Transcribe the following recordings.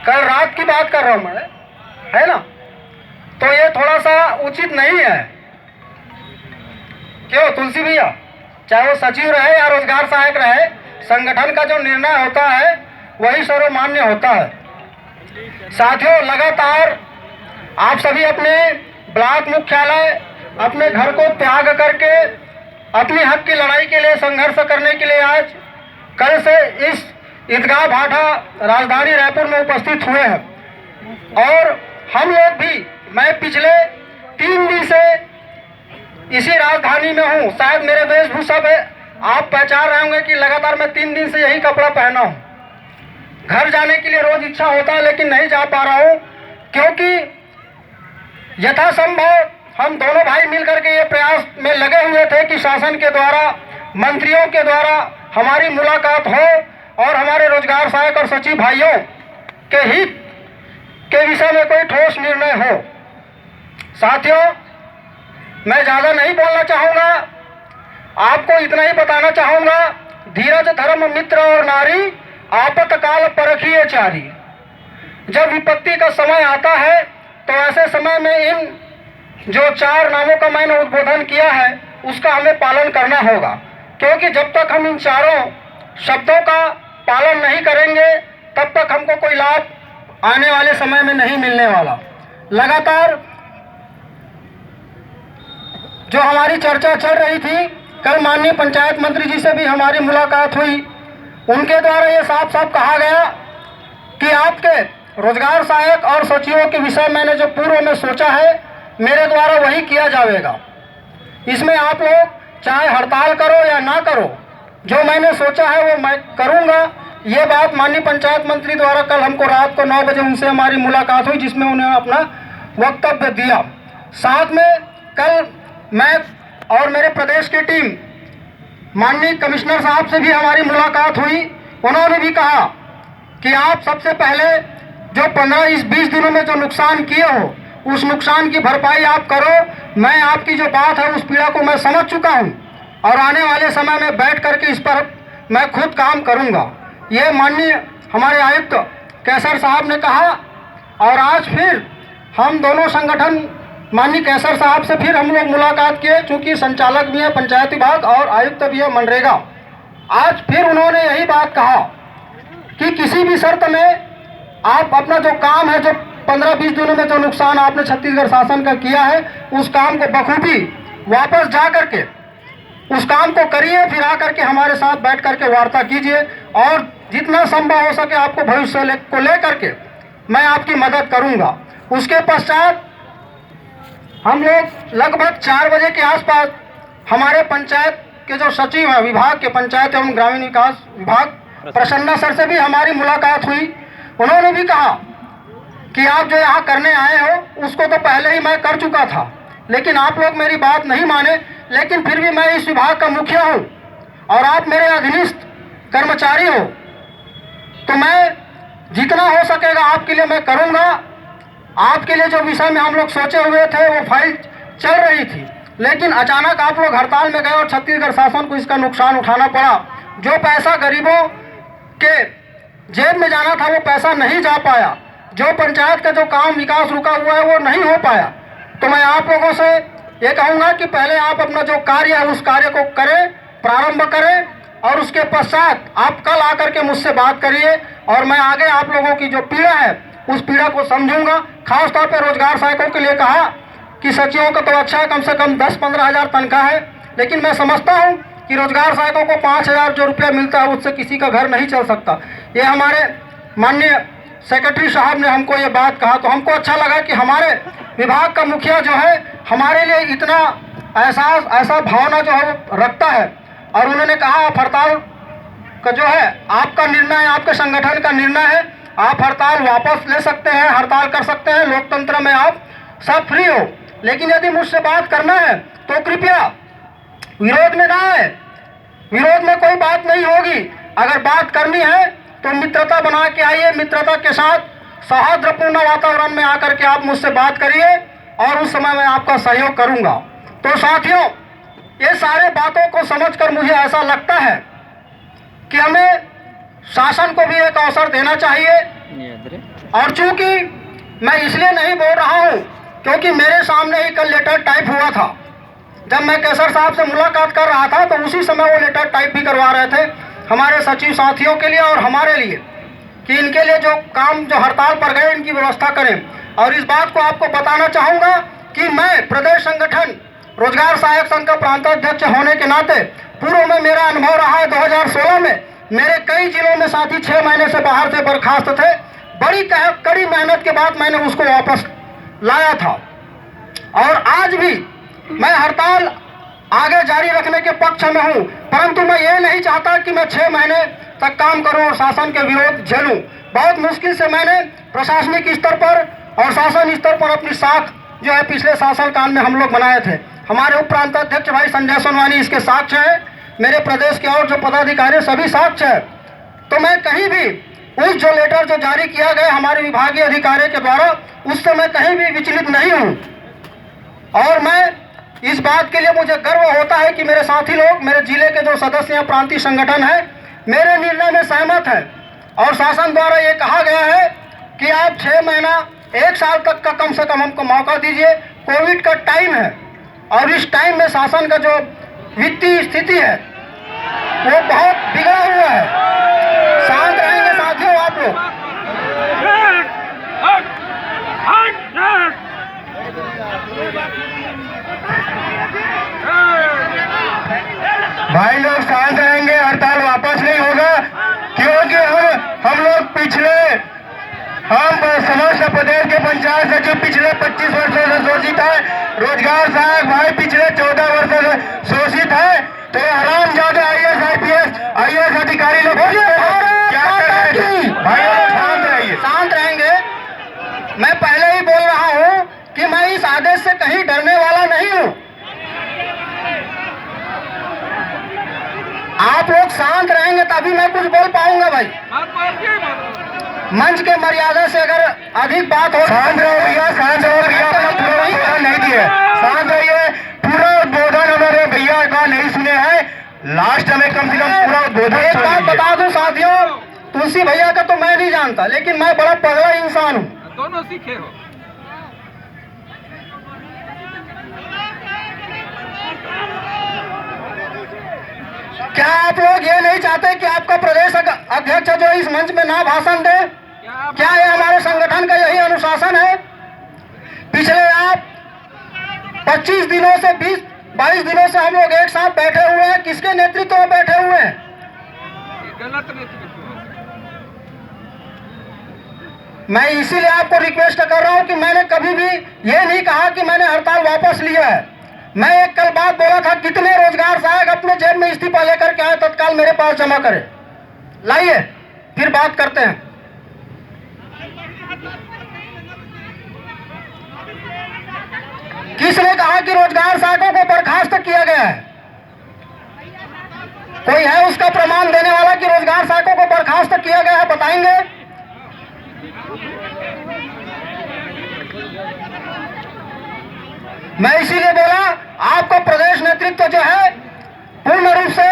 कल रात की बात कर रहा हूं मैं, है ना। तो ये थोड़ा सा उचित नहीं है। क्यों तुलसी भैया, चाहे वो सचिव रहे या रोजगार सहायक रहे, संगठन का जो निर्णय होता है वही सर्वमान्य होता है। साथियों, लगातार आप सभी अपने ब्लॉक मुख्यालय, अपने घर को त्याग करके अपने हक की लड़ाई के लिए संघर्ष करने के लिए आज कल से इस ईदगाह भाटा राजधानी रायपुर में उपस्थित हुए हैं। और हम लोग भी, मैं पिछले 3 दिन से इसी राजधानी में हूँ। शायद मेरे वेशभूषा पे आप पहचान रहे होंगे कि लगातार मैं 3 दिन से यही कपड़ा पहना हूँ। घर जाने के लिए रोज इच्छा होता है लेकिन नहीं जा पा रहा हूँ, क्योंकि यथासंभव हम दोनों भाई मिलकर के ये प्रयास में लगे हुए थे कि शासन के द्वारा, मंत्रियों के द्वारा हमारी मुलाकात हो और हमारे रोजगार सहायक और सचिव भाइयों के हित के विषय में कोई ठोस निर्णय हो। साथियों, मैं ज्यादा नहीं बोलना चाहूंगा, आपको इतना ही बताना चाहूंगा, धीरज धर्म मित्र और नारी, आपतकाल परखिए चारी। जब विपत्ति का समय आता है तो ऐसे समय में इन जो 4 नामों का मैंने उद्बोधन किया है उसका हमें पालन करना होगा, क्योंकि जब तक हम इन चारों शब्दों का पालन नहीं करेंगे तब तक हमको कोई लाभ आने वाले समय में नहीं मिलने वाला। लगातार जो हमारी चर्चा चल रही थी, कल माननीय पंचायत मंत्री जी से भी हमारी मुलाकात हुई। उनके द्वारा ये साफ साफ कहा गया कि आपके रोजगार सहायक और सचिवों के विषय मैंने जो पूर्व में सोचा है मेरे द्वारा वही किया जाएगा। इसमें आप लोग चाहे हड़ताल करो या ना करो, जो मैंने सोचा है वो मैं करूंगा। ये बात माननीय पंचायत मंत्री द्वारा कल हमको रात को 9 बजे उनसे हमारी मुलाकात हुई, जिसमें उन्होंने अपना वक्तव्य दिया। साथ में कल मैं और मेरे प्रदेश की टीम, माननीय कमिश्नर साहब से भी हमारी मुलाकात हुई। उन्होंने भी कहा कि आप सबसे पहले जो 15-20 दिनों में जो नुकसान किए हो उस नुकसान की भरपाई आप करो। मैं आपकी जो बात है उस पीड़ा को मैं समझ चुका हूं और आने वाले समय में बैठ करके इस पर मैं खुद काम करूंगा। ये माननीय हमारे आयुक्त कैसर साहब ने कहा। और आज फिर हम दोनों संगठन माननीय कैसर साहब से फिर हम लोग मुलाकात किए, चूंकि संचालक भी है पंचायत विभाग और आयुक्त भी है मनरेगा। आज फिर उन्होंने यही बात कहा कि किसी भी शर्त में आप अपना जो काम है, जो 15-20 दिनों में जो नुकसान आपने छत्तीसगढ़ शासन का किया है, उस काम को बखूबी वापस जा करके उस काम को करिए। फिर आकर के हमारे साथ बैठ करके वार्ता कीजिए और जितना संभव हो सके आपको भविष्य को लेकर के मैं आपकी मदद करूंगा। उसके पश्चात हम लोग लगभग 4 बजे के आसपास हमारे पंचायत के जो सचिव हैं विभाग के, पंचायत एवं ग्रामीण विकास विभाग, प्रसन्ना सर से भी हमारी मुलाकात हुई। उन्होंने भी कहा कि आप जो यहाँ करने आए हो उसको तो पहले ही मैं कर चुका था, लेकिन आप लोग मेरी बात नहीं माने। लेकिन फिर भी मैं इस विभाग का मुखिया हूँ और आप मेरे अधीनस्थ कर्मचारी हो, तो मैं जितना हो सकेगा आपके लिए मैं करूँगा। आपके लिए जो विषय में हम लोग सोचे हुए थे वो फाइल चल रही थी, लेकिन अचानक आप लोग हड़ताल में गए और छत्तीसगढ़ शासन को इसका नुकसान उठाना पड़ा। जो पैसा गरीबों के जेब में जाना था वो पैसा नहीं जा पाया। जो पंचायत का जो काम विकास रुका हुआ है वो नहीं हो पाया। तो मैं आप लोगों से ये कहूँगा कि पहले आप अपना जो कार्य है उस कार्य को करें, प्रारंभ करें, और उसके पश्चात आप कल आकर के मुझसे बात करिए और मैं आगे आप लोगों की जो पीड़ा है उस पीड़ा को समझूंगा। खासतौर पर रोजगार सहायकों के लिए कहा कि सचिवों का तो अच्छा है, कम से कम 10-15 हज़ार तनख्वाह है, लेकिन मैं समझता हूं कि रोजगार सहायकों को 5,000 जो रुपया मिलता है उससे किसी का घर नहीं चल सकता। ये हमारे माननीय सेक्रेटरी साहब ने हमको ये बात कहा, तो हमको अच्छा लगा कि हमारे विभाग का मुखिया जो है हमारे लिए इतना एहसास, ऐसा भावना जो है वो रखता है। और उन्होंने कहा आप हड़ताल का जो है आपका निर्णय है, आपके संगठन का निर्णय है, आप हड़ताल वापस ले सकते हैं, हड़ताल कर सकते हैं, लोकतंत्र में आप सब फ्री हो, लेकिन यदि मुझसे बात करना है तो कृपया विरोध में ना आए। विरोध में कोई बात नहीं होगी। अगर बात करनी है तो मित्रता बना के आइए, मित्रता के साथ सौहार्दपूर्ण वातावरण में आकर के आप मुझसे बात करिए और उस समय मैं आपका सहयोग करूंगा। तो साथियों, ये सारे बातों को समझकर मुझे ऐसा लगता है कि हमें शासन को भी एक अवसर देना चाहिए और चूंकि मैं इसलिए नहीं बोल रहा हूँ क्योंकि मेरे सामने ही कल लेटर टाइप हुआ था। जब मैं केसर साहब से मुलाकात कर रहा था तो उसी समय वो लेटर टाइप भी करवा रहे थे हमारे सचिव साथियों के लिए और हमारे लिए कि इनके लिए जो काम जो हड़ताल पर गए इनकी व्यवस्था करें। और इस बात को आपको बताना चाहूँगा कि मैं प्रदेश संगठन रोजगार सहायक संघ का प्रांताध्यक्ष होने के नाते पूर्व में मेरा अनुभव रहा है। 2016 में मेरे कई जिलों में साथी 6 महीने से बाहर से बर्खास्त थे। बड़ी कड़ी मेहनत के बाद मैंने उसको वापस लाया था और आज भी मैं हड़ताल आगे जारी रखने के पक्ष में हूँ, परंतु मैं ये नहीं चाहता कि मैं 6 महीने तक काम करूँ और शासन के विरोध झेलूँ। बहुत मुश्किल से मैंने प्रशासनिक स्तर पर और शासन स्तर पर अपनी साख जो है पिछले शासन काल में हम लोग बनाए थे। हमारे उप प्रांताध्यक्ष भाई संजय सोनवानी इसके साक्ष्य हैं, मेरे प्रदेश के और जो पदाधिकारी सभी साक्ष्य है। तो मैं कहीं भी उस जो लेटर जो जारी किया गया हमारे विभागीय अधिकारी के द्वारा उससे मैं कहीं भी विचलित नहीं हूँ और मैं इस बात के लिए मुझे गर्व होता है कि मेरे साथी लोग मेरे जिले के जो सदस्य या प्रांतीय संगठन है मेरे निर्णय में सहमत है। और शासन द्वारा ये कहा गया है कि आप 6 महीना 1 साल तक का कम से कम हमको मौका दीजिए। कोविड का टाइम है और इस टाइम में शासन का जो वित्तीय स्थिति है वो बहुत बिगड़ा हुआ है। शांत रहेंगे साथियों आप लोग। भाई लोग शांत रहेंगे, हड़ताल वापस नहीं होगा क्योंकि हम लोग समस्त प्रदेश के पंचायत सचिव पिछले 25 वर्षों से शोषित है। रोजगार सहायक भाई पिछले 14 वर्षों से शोषित है। तो हराम ज्यादा IAS अधिकारी लोग क्या कर रहे हैं? भाई शांत रहिए। शांत रहेंगे। मैं पहले ही बोल रहा हूँ कि मैं इस आदेश से कहीं डरने वाला नहीं हूँ। आप लोग शांत रहेंगे तभी मैं कुछ बोल पाऊंगा। भाई मंच के मर्यादा से अगर अधिक बात हो शांत रहो भैया, शांत रहो भैया, नहीं दिए शांत रहिए। पूरा उद्बोधन हमारे भैया का नहीं सुने हैं, लास्ट में कम से कम पूरा उद्बोधन। एक बात बता दूं साथियों, तुलसी भैया का तो मैं नहीं जानता लेकिन मैं बड़ा पगला इंसान हूँ। दोनों सीखे हो। क्या आप लोग ये नहीं चाहते कि आपका प्रदेश अध्यक्ष जो इस मंच में ना भाषण दे? क्या ये हमारे संगठन का यही अनुशासन है? पिछले आप 25 दिनों से 22 दिनों से हम लोग एक साथ बैठे हुए हैं। किसके नेतृत्व में बैठे हुए हैं? गलत नेतृत्व। मैं इसीलिए आपको रिक्वेस्ट कर रहा हूं कि मैंने कभी भी ये नहीं कहा कि मैंने हड़ताल वापस लिया है। मैं एक कल बात बोला था, कितने रोजगार सहायक अपने जेब में इस्तीफा लेकर के आए तत्काल मेरे पास जमा करें। लाइए फिर बात करते हैं। किसने कहा कि रोजगार सहायकों को बर्खास्त किया गया है? कोई है उसका प्रमाण देने वाला कि रोजगार सहायकों को बर्खास्त किया गया है? बताएंगे? मैं इसीलिए बोला आपको प्रदेश नेतृत्व जो है पूर्ण रूप से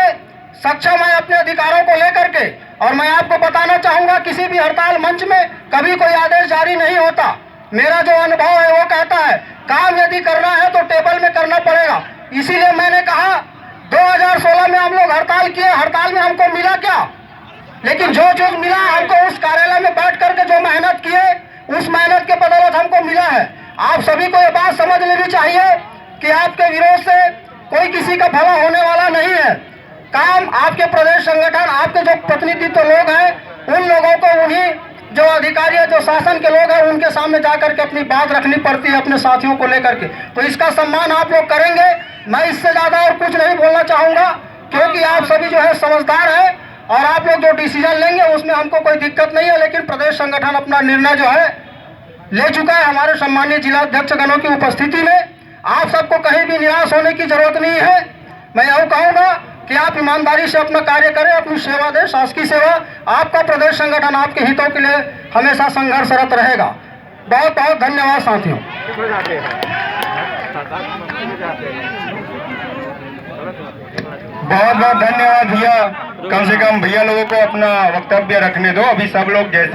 सक्षम है अपने अधिकारों को लेकर के। और मैं आपको बताना चाहूंगा किसी भी हड़ताल मंच में कभी कोई आदेश जारी नहीं होता। मेरा जो अनुभव है वो कहता है काम यदि करना है तो टेबल में करना पड़ेगा। इसीलिए मैंने कहा 2016 में हम लोग हड़ताल किए, हड़ताल में हमको मिला क्या? लेकिन जो चीज मिला हमको उस कार्यालय में बैठ करके जो मेहनत किए उस मेहनत के बदौलत हमको मिला है। आप सभी को ये बात समझ लेनी चाहिए कि आपके विरोध से कोई किसी का भला होने वाला नहीं है। काम आपके प्रदेश संगठन, आपके जो प्रतिनिधित्व लोग हैं उन लोगों को, उन्हीं जो अधिकारी है, जो शासन के लोग हैं उनके सामने जाकर के अपनी बात रखनी पड़ती है अपने साथियों को लेकर के। तो इसका सम्मान आप लोग करेंगे। मैं इससे ज्यादा और कुछ नहीं बोलना चाहूंगा क्योंकि आप सभी जो है समझदार है और आप लोग जो डिसीजन लेंगे उसमें हमको कोई दिक्कत नहीं है। लेकिन प्रदेश संगठन अपना निर्णय जो है ले चुका है हमारे सम्मानीय जिलाध्यक्ष गणों की उपस्थिति में। आप सबको कहीं भी निराश होने की जरूरत नहीं है। मैं यह कहूँगा कि आप ईमानदारी से अपना कार्य करें, अपनी सेवा दें, शासकीय सेवा। आपका प्रदेश संगठन आपके हितों के लिए हमेशा संघर्षरत रहेगा। बहुत बहुत धन्यवाद साथियों। बहुत बहुत धन्यवाद भैया। कम से कम भैया लोगों को अपना वक्तव्य रखने दो। अभी सब लोग जैसा